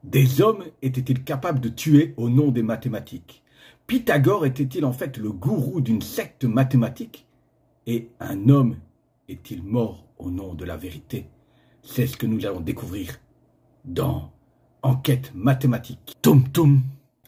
Des hommes étaient-ils capables de tuer au nom des mathématiques? Pythagore était-il en fait le gourou d'une secte mathématique? Et un homme est-il mort au nom de la vérité? C'est ce que nous allons découvrir dans Enquête mathématique. Toum toum.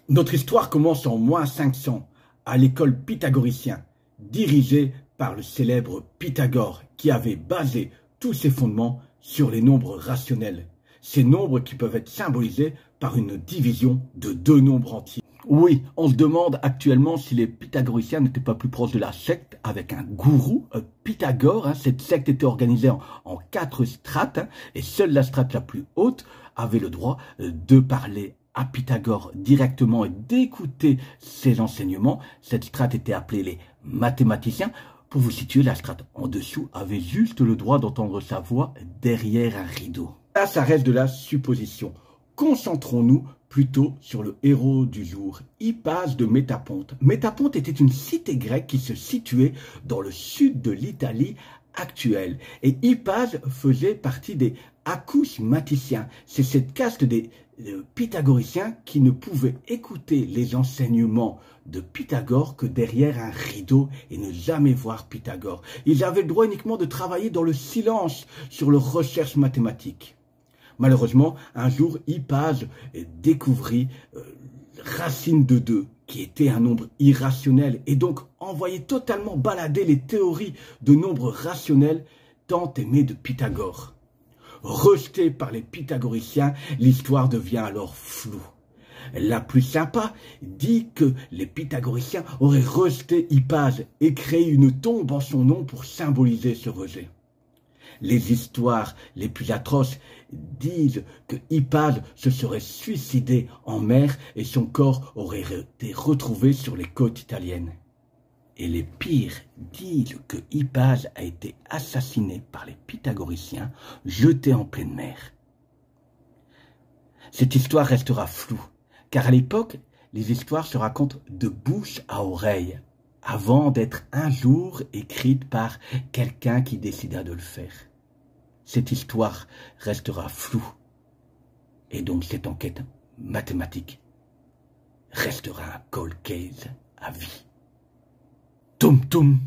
Notre histoire commence en -500 à l'école pythagoricien, dirigée par le célèbre Pythagore qui avait basé tous ses fondements sur les nombres rationnels. Ces nombres qui peuvent être symbolisés par une division de deux nombres entiers. Oui, on se demande actuellement si les pythagoriciens n'étaient pas plus proches de la secte avec un gourou, Pythagore. Cette secte était organisée en 4 strates et seule la strate la plus haute avait le droit de parler à Pythagore directement et d'écouter ses enseignements. Cette strate était appelée les mathématiciens. Pour vous situer, la strate en dessous avait juste le droit d'entendre sa voix derrière un rideau. Là, ça reste de la supposition. Concentrons-nous plutôt sur le héros du jour, Hypase de Métaponte. Métaponte était une cité grecque qui se situait dans le sud de l'Italie actuelle. Et Hypase faisait partie des acousmaticiens. C'est cette caste des pythagoriciens qui ne pouvaient écouter les enseignements de Pythagore que derrière un rideau et ne jamais voir Pythagore. Ils avaient le droit uniquement de travailler dans le silence sur leurs recherches mathématiques. Malheureusement, un jour, Hypase découvrit racine de 2, qui était un nombre irrationnel, et donc envoyait totalement balader les théories de nombres rationnels tant aimées de Pythagore. Rejetée par les pythagoriciens, l'histoire devient alors floue. La plus sympa dit que les pythagoriciens auraient rejeté Hypase et créé une tombe en son nom pour symboliser ce rejet. Les histoires les plus atroces disent que Hypase se serait suicidé en mer et son corps aurait été retrouvé sur les côtes italiennes. Et les pires disent que Hypase a été assassiné par les pythagoriciens, jeté en pleine mer. Cette histoire restera floue, car à l'époque, les histoires se racontent de bouche à oreille, avant d'être un jour écrite par quelqu'un qui décida de le faire. Cette histoire restera floue, et donc cette enquête mathématique restera un cold case à vie. Toum toum.